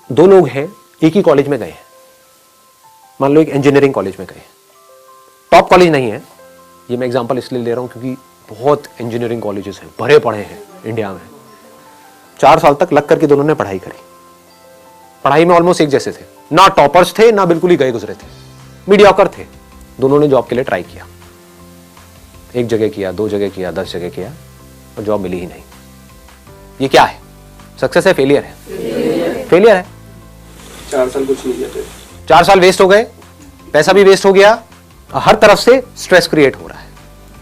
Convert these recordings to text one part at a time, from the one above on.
दो लोग हैं, एक ही कॉलेज में गए हैं, मान लो एक इंजीनियरिंग कॉलेज में गए, टॉप कॉलेज नहीं है, ये मैं एग्जांपल इसलिए ले रहा हूं क्योंकि बहुत इंजीनियरिंग कॉलेजेस हैं, भरे पड़े हैं इंडिया में। 4 साल तक लग करके दोनों ने पढ़ाई करी, पढ़ाई में ऑलमोस्ट एक जैसे थे, ना टॉपर्स थे ना बिल्कुल ही गए गुजरे थे, मीडियोकर थे। दोनों ने जॉब के लिए ट्राई किया, एक जगह किया, 2 जगह किया, 10 जगह किया और जॉब मिली ही नहीं। ये क्या है? सक्सेस है, फेलियर है? फेलियर है। 4 साल कुछ नहीं किया, 4 साल वेस्ट हो गए, पैसा भी वेस्ट हो गया, हर तरफ से स्ट्रेस क्रिएट हो रहा है।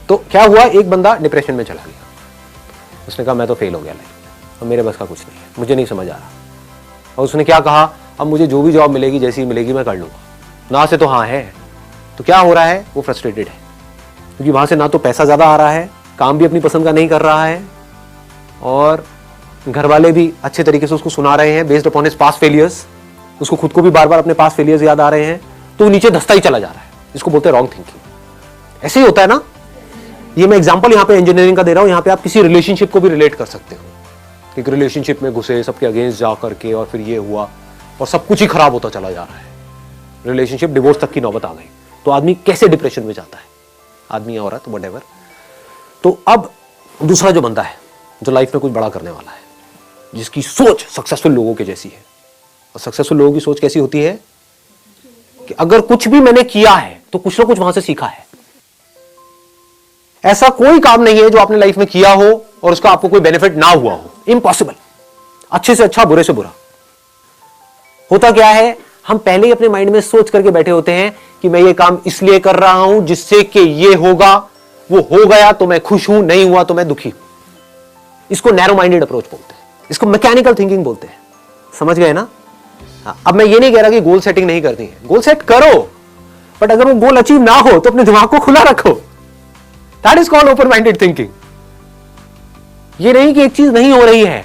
तो क्या हुआ, एक बंदा डिप्रेशन में चला गया, उसने कहा मैं तो फेल हो गया लाइफ, अब मेरे बस का कुछ नहीं है, मुझे नहीं समझ आ रहा। और उसने क्या कहा, अब मुझे जो भी जॉब मिलेगी जैसी मिलेगी मैं कर लूंगा, ना से तो हाँ है। तो क्या हो रहा है, वो फ्रस्ट्रेटेड है क्योंकि वहां से ना तो पैसा ज्यादा आ रहा है, काम भी अपनी पसंद का नहीं कर रहा है, और घर वाले भी अच्छे तरीके से उसको सुना रहे हैं based upon his past failures, उसको खुद को भी बार बार अपने पास्ट फेलियर्स याद आ रहे हैं, तो वो नीचे धंसता ही चला जा रहा है। इसको बोलते हैं रॉन्ग थिंकिंग। ऐसे ही होता है ना। ये मैं एग्जांपल यहाँ पे इंजीनियरिंग का दे रहा हूँ, यहाँ पे आप किसी रिलेशनशिप को भी रिलेट कर सकते हो। एक रिलेशनशिप में घुसे, सबके अगेंस्ट जा करके, और फिर ये हुआ और सब कुछ ही खराब होता चला जा रहा है, रिलेशनशिप डिवोर्स तक की नौबत आ गई, तो आदमी कैसे डिप्रेशन में जाता है, आदमी या औरत व्हाटएवर। तो अब दूसरा जो बंदा है, जो लाइफ में कुछ बड़ा करने वाला है, जिसकी सोच सक्सेसफुल लोगों के जैसी है, और सक्सेसफुल लोगों की सोच कैसी होती है कि अगर कुछ भी मैंने किया है तो कुछ ना कुछ वहां से सीखा है। ऐसा कोई काम नहीं है जो आपने लाइफ में किया हो और उसका आपको कोई बेनिफिट ना हुआ हो, इम्पॉसिबल। अच्छे से अच्छा, बुरे से बुरा। होता क्या है, हम पहले ही अपने माइंड में सोच करके बैठे होते हैं कि मैं ये काम इसलिए कर रहा हूं जिससे कि ये होगा, वो हो गया तो मैं खुश हूं, नहीं हुआ तो मैं दुखी हूं। इसको नैरो माइंडेड अप्रोच बोलते हैं, इसको मैकेनिकल थिंकिंग बोलते हैं। समझ गए ना। अब मैं ये नहीं कह रहा कि गोल सेटिंग नहीं करनी है, गोल सेट करो, बट अगर वो गोल अचीव ना हो तो अपने दिमाग को खुला रखो। That is called open minded thinking. ये नहीं कि एक चीज नहीं हो रही है।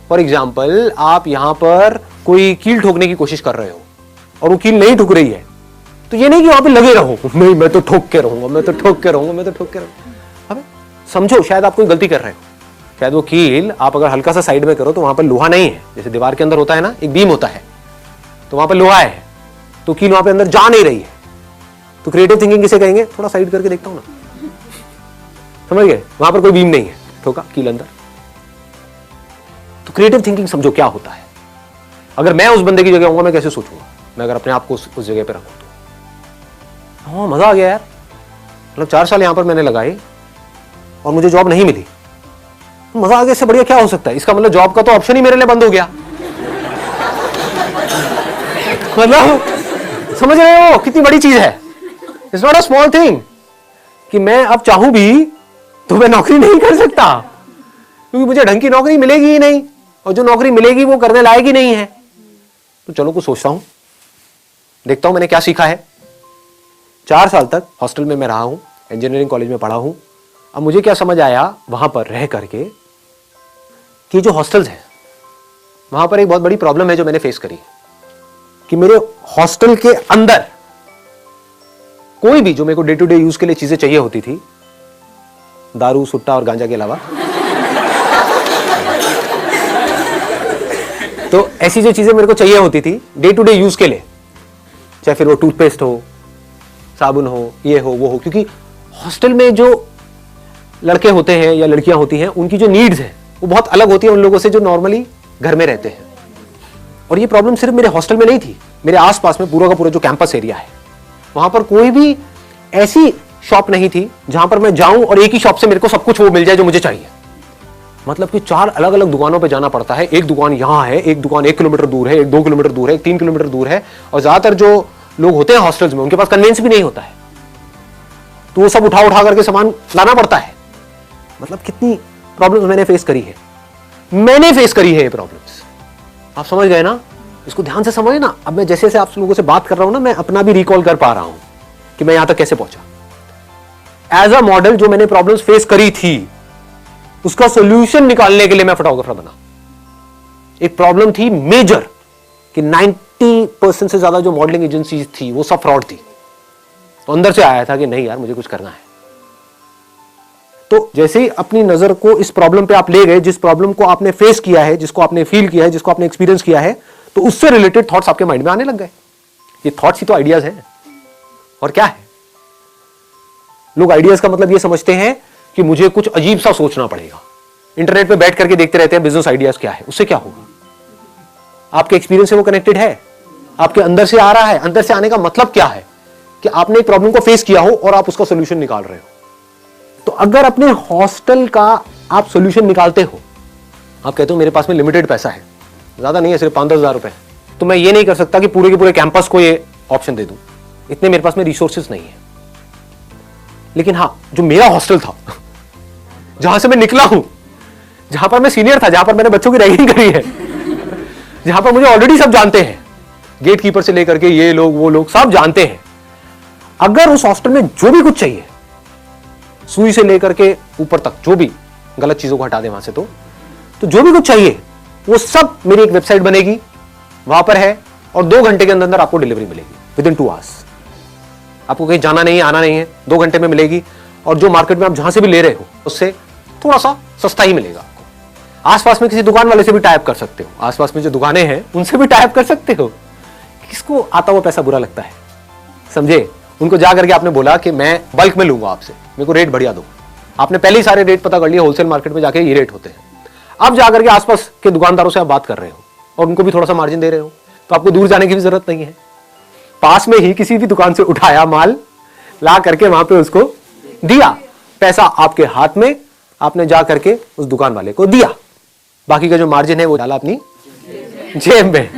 फॉर एग्जाम्पल, आप यहां पर कोई कील ठोकने की कोशिश कर रहे हो और वो कील नहीं ठुक रही है, तो ये नहीं कि वहां पे लगे रहो, नहीं मैं तो ठोक के रहूंगा, मैं तो ठोक के रहूंगा, मैं तो ठोक के रहूंगा। अबे समझो, शायद आप कोई गलती कर रहे हो, शायद वो कील आप अगर हल्का सा साइड में करो तो वहां पर लोहा नहीं है, जैसे दीवार के अंदर होता है ना, एक बीम होता है, तो वहां पर लोहा है, तो कील वहां पे अंदर जा नहीं रही है। तो क्रिएटिव थिंकिंग किसे कहेंगे, थोड़ा साइड करके देखता हूं ना, समझ गए, वहां पर कोई बीम नहीं है, ठोका कील अंदर। तो क्रिएटिव थिंकिंग समझो क्या होता है। अगर मैं उस बंदे की जगह होऊंगा, मैं कैसे सोचूंगा, मैं अगर अपने आप को उस जगह पे रखूं तो हाँ मजा आ गया यार, मतलब 4 साल यहां पर मैंने लगाए और मुझे जॉब नहीं मिली, तो मजा आ गया, इससे बढ़िया क्या हो सकता है। इसका मतलब जॉब का तो ऑप्शन ही मेरे लिए बंद हो गया। मतलब समझ रहे हो कितनी बड़ी चीज है। It's not a small thing कि मैं अब चाहूं भी तो मैं नौकरी नहीं कर सकता, क्योंकि मुझे ढंग की नौकरी मिलेगी ही नहीं, और जो नौकरी मिलेगी वो करने लायक ही नहीं है। तो चलो कुछ सोचता हूं, देखता हूं मैंने क्या सीखा है। 4 साल तक हॉस्टल में मैं रहा हूं, इंजीनियरिंग कॉलेज में पढ़ा हूं। अब मुझे क्या समझ आया वहां पर रह करके कि जो हॉस्टल्स हैं वहां पर एक बहुत बड़ी प्रॉब्लम है जो मैंने फेस करी, कि मेरे हॉस्टल के अंदर कोई भी जो मेरे को डे टू डे यूज के लिए चीजें चाहिए होती थी, दारू, सुट्टा और गांजा के अलावा, तो ऐसी जो चीजें मेरे को चाहिए होती थी डे टू डे यूज के लिए, चाहे फिर वो टूथपेस्ट हो, साबुन हो, ये हो, वो हो, क्योंकि हॉस्टल में जो लड़के होते हैं या लड़कियां होती हैं, उनकी जो नीड्स है वो बहुत अलग होती है उन लोगों से जो नॉर्मली घर में रहते हैं। और ये प्रॉब्लम सिर्फ मेरे हॉस्टल में नहीं थी, मेरे आसपास में पूरा का पूरा जो कैंपस एरिया है, वहां पर कोई भी ऐसी शॉप नहीं थी जहां पर मैं जाऊं और एक ही शॉप से मेरे को सब कुछ वो मिल जाए जो मुझे चाहिए। मतलब कि 4 अलग अलग दुकानों पे जाना पड़ता है। एक दुकान यहां है, एक दुकान 1 किलोमीटर दूर है, एक 2 किलोमीटर दूर है, एक 3 किलोमीटर दूर है, और ज्यादातर जो लोग होते हैं हॉस्टल्स में उनके पास कन्वेंस भी नहीं होता है, तो वो सब उठा करके सामान लाना पड़ता है। मतलब कितनी प्रॉब्लम्स मैंने फेस करी है, मैंने फेस करी है ये प्रॉब्लम्स। आप समझ गए ना, इसको ध्यान से समझे ना। अब मैं जैसे आप लोगों से बात कर रहा हूं ना, मैं अपना भी रिकॉल कर पा रहा हूं कि मैं यहां तक कैसे पहुंचा। एज अ मॉडल जो मैंने प्रॉब्लम्स फेस करी थी, उसका सॉल्यूशन निकालने के लिए मैं फोटोग्राफर बना। एक प्रॉब्लम थी मेजर कि 90% से ज्यादा जो मॉडलिंग एजेंसी थी वो सब फ्रॉड थी। तो अंदर से आया था कि नहीं यार, मुझे कुछ करना है। तो जैसे ही अपनी नजर को इस प्रॉब्लम पे आप ले गए, जिस प्रॉब्लम को आपने फेस किया है, जिसको आपने फील किया है, जिसको आपने एक्सपीरियंस किया है, तो उससे रिलेटेड थॉट्स आपके माइंड में आने लग गए। ये थॉट्स ही तो आइडियाज हैं, और क्या है? लोग आइडियाज का मतलब ये समझते हैं कि मुझे कुछ अजीब सा सोचना पड़ेगा। इंटरनेट पे बैठ करके देखते रहते हैं बिजनेस आइडियाज क्या है, उससे क्या होगा? आपके एक्सपीरियंस से वो कनेक्टेड है, आपके अंदर से आ रहा है। अंदर से आने का मतलब क्या है? कि आपने एक प्रॉब्लम को फेस किया हो और आप उसका सोल्यूशन निकाल रहे हो। तो अगर अपने हॉस्टल का आप सोल्यूशन निकालते हो, आप कहते हो मेरे पास में लिमिटेड पैसा है, ज्यादा नहीं है, सिर्फ 5-10 हज़ार रुपए, तो मैं ये नहीं कर सकता कि पूरे के पूरे कैंपस को ये ऑप्शन दे दूं, इतने मेरे पास में रिसोर्सेज नहीं है। लेकिन हाँ, जो मेरा हॉस्टल था, जहां से मैं निकला हूं, जहां पर मैं सीनियर था, जहां पर मैंने बच्चों की रैगिंग करी है, जहां पर मुझे ऑलरेडी सब जानते हैं, गेट कीपर से लेकर के ये लोग वो लोग सब जानते हैं। अगर उस हॉस्टल में जो भी कुछ चाहिए, सुई से लेकर के ऊपर तक, जो भी गलत चीजों को हटा दे वहां से, तो जो भी कुछ चाहिए वो सब मेरी एक वेबसाइट बनेगी, वहां पर है, और 2 घंटे के अंदर अंदर आपको डिलीवरी मिलेगी, विदिन 2 आवर्स। आपको कहीं जाना नहीं है, आना नहीं है, 2 घंटे में मिलेगी। और जो मार्केट में आप जहां से भी ले रहे हो उससे थोड़ा सा सस्ता ही मिलेगा आपको। आसपास में किसी दुकान वाले से भी टाइप कर सकते हो, आसपास में जो दुकानें हैं उनसे भी टाइप कर सकते हो। किसको आता हुआ पैसा बुरा लगता है? समझे? उनको जा करके आपने बोला कि मैं बल्क में लूंगा आपसे, मेरे को रेट बढ़िया दो। आपने पहले ही सारे रेट पता कर लिए, होलसेल मार्केट में जाके ये रेट होते हैं। अब जाकर के आसपास के दुकानदारों से आप बात कर रहे हो और उनको भी थोड़ा सा मार्जिन दे रहे हो, तो आपको दूर जाने की भी जरूरत नहीं है। पास में ही किसी भी दुकान से उठाया माल, ला करके वहां पे उसको दिया, पैसा आपके हाथ में, आपने जा करके उस दुकान वाले को दिया, बाकी का जो मार्जिन है वो डाला अपनी जेब में।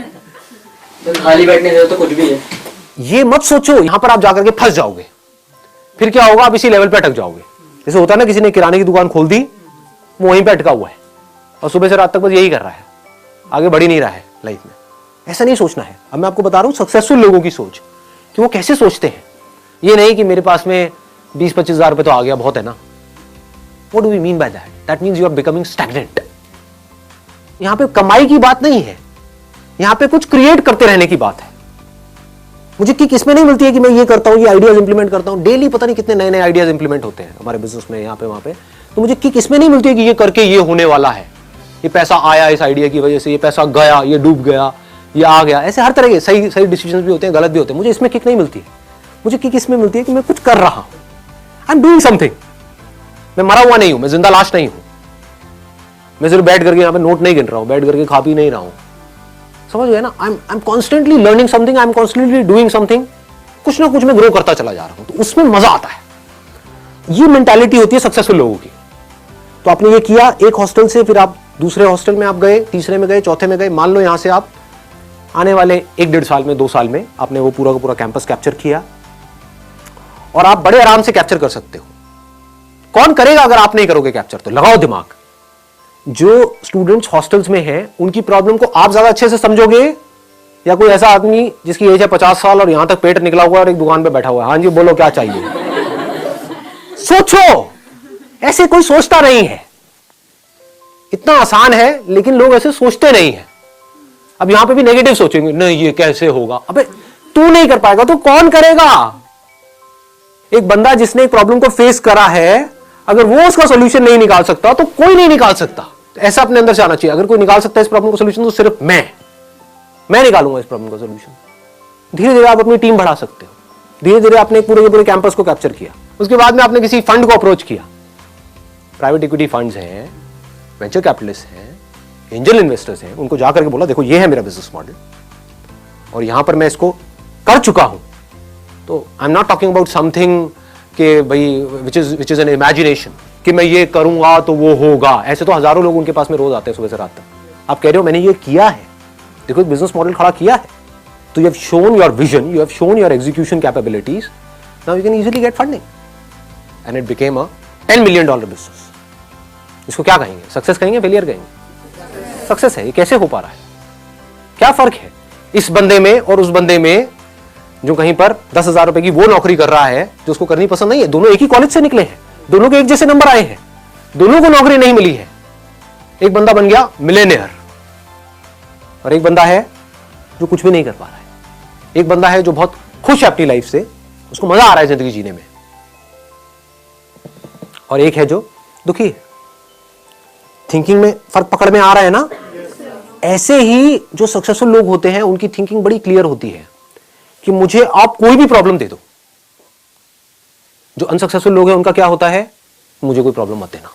तो खाली बैठने से तो कुछ भी है। ये मत सोचो यहां पर आप जाकर के फंस जाओगे, फिर क्या होगा? आप इसी लेवल पे अटक जाओगे। जैसे होता है ना, किसी ने किराने की दुकान खोल दी, वो वहीं पे अटका हुआ है और सुबह से रात तक बस यही कर रहा है, आगे बढ़ ही नहीं रहा है लाइफ में। ऐसा नहीं सोचना है। अब मैं आपको बता रहा हूं सक्सेसफुल लोगों की सोच, कि वो कैसे सोचते हैं। ये नहीं कि मेरे पास में 20-25 हज़ार रुपए तो आ गया, बहुत है ना। What do we mean by that? That means you are becoming stagnant. यहां पे कमाई की बात नहीं है, यहां पे कुछ क्रिएट करते रहने की बात है। मुझे किक इसमें नहीं मिलती है कि मैं ये करता हूं, ये आइडियाज इंप्लीमेंट करता हूं। डेली पता नहीं कितने नए नए आइडियाज इंप्लीमेंट होते हैं हमारे बिजनेस में, यहाँ पे वहां पे। तो मुझे किक इसमें नहीं मिलती है कि ये करके ये होने वाला है, ये पैसा आया इस आइडिया की वजह से, ये पैसा गया, ये डूब गया, ये आ गया। ऐसे हर तरह के सही सही डिसीजन भी होते हैं, गलत भी होते हैं। मुझे इसमें किक नहीं मिलती है। मुझे किक इसमें मिलती है कि मैं कुछ कर रहा हूं, आई एम डूइंग समथिंग। मैं मरा हुआ नहीं हूं, मैं जिंदा लाश नहीं हूं। मैं सिर्फ बैठ करके यहाँ पे नोट नहीं गिन रहा हूं, बैठ करके खा पी नहीं रहा हूं। समझ गए ना? I am constantly learning something, I am constantly doing something. कुछ ना कुछ मैं ग्रो करता चला जा रहा हूं, तो उसमें मजा आता है। ये मेंटालिटी होती है सक्सेसफुल लोगों की। तो आपने ये किया, एक हॉस्टल से फिर आप दूसरे हॉस्टल में आप गए, तीसरे में गए, चौथे में गए। मान लो यहां से आप आने वाले 1-1.5 साल में, 2 साल में आपने वो पूरा का पूरा कैंपस कैप्चर किया, और आप बड़े आराम से कैप्चर कर सकते हो। कौन करेगा अगर आप नहीं करोगे कैप्चर? तो लगाओ दिमाग। जो स्टूडेंट्स हॉस्टल्स में हैं उनकी प्रॉब्लम को आप ज्यादा अच्छे से समझोगे, या कोई ऐसा आदमी जिसकी एज है 50 साल और यहां तक पेट निकला हुआ है और एक दुकान पे बैठा हुआ है? हाँ जी बोलो, क्या चाहिए? सोचो। ऐसे कोई सोचता नहीं है। इतना आसान है, लेकिन लोग ऐसे सोचते नहीं है। अब यहां पे भी नेगेटिव सोचेंगे, नहीं ये कैसे होगा। अबे तू नहीं कर पाएगा तो कौन करेगा? एक बंदा जिसने एक प्रॉब्लम को फेस करा है, अगर वो उसका सोल्यूशन नहीं निकाल सकता तो कोई नहीं निकाल सकता। ऐसा अपने अंदर से आना चाहिए, अगर कोई निकाल सकता है इस प्रॉब्लम का सोल्यूशन तो सिर्फ मैं निकालूंगा इस प्रॉब्लम का सोल्यूशन। धीरे धीरे आप अपनी टीम बढ़ा सकते हो। धीरे धीरे आपने पूरे के पूरे कैंपस को कैप्चर किया। उसके बाद में आपने किसी फंड को अप्रोच किया। प्राइवेट इक्विटी फंड्स हैं, वेंचर कैपिटलिस्ट हैं, एंजल इन्वेस्टर्स हैं, उनको जाकर के बोला देखो ये है मेरा बिजनेस मॉडल और यहां पर मैं इसको कर चुका हूं। तो I am not talking about something कि भाई विच इज एन इमेजिनेशन कि मैं ये करूंगा तो वो होगा। ऐसे तो हजारों लोग उनके पास में रोज आते हैं सुबह से रात तक। आप कह रहे हो मैंने ये किया है, देखो एक बिजनेस मॉडल खड़ा किया है, तो you have shown your vision, you have shown your execution capabilities, now you can easily get funding and it became a $10 million business. इसको क्या कहेंगे? सक्सेस कहेंगे, फेलियर कहेंगे? सक्सेस है। ये कैसे हो पा रहा है? क्या फर्क है इस बंदे में और उस बंदे में जो कहीं पर 10,000 रुपए की वो नौकरी कर रहा है जो उसको करनी पसंद नहीं है? दोनों एक ही कॉलेज से निकले हैं, दोनों के एक जैसे नंबर आए हैं, दोनों को नौकरी नहीं मिली है। एक बंदा बन गया मिलेनियर और एक बंदा है जो कुछ भी नहीं कर पा रहा है। एक बंदा है जो बहुत खुश है अपनी लाइफ से, उसको मजा आ रहा है जिंदगी जीने में, और एक है जो दुखी है। थिंकिंग में फर्क पकड़ में आ रहा है ना? ऐसे ही जो सक्सेसफुल लोग होते हैं उनकी थिंकिंग बड़ी क्लियर होती है कि मुझे आप कोई भी प्रॉब्लम दे दो। जो अनसक्सेसफुल लोग हैं उनका क्या होता है, मुझे कोई प्रॉब्लम मत देना।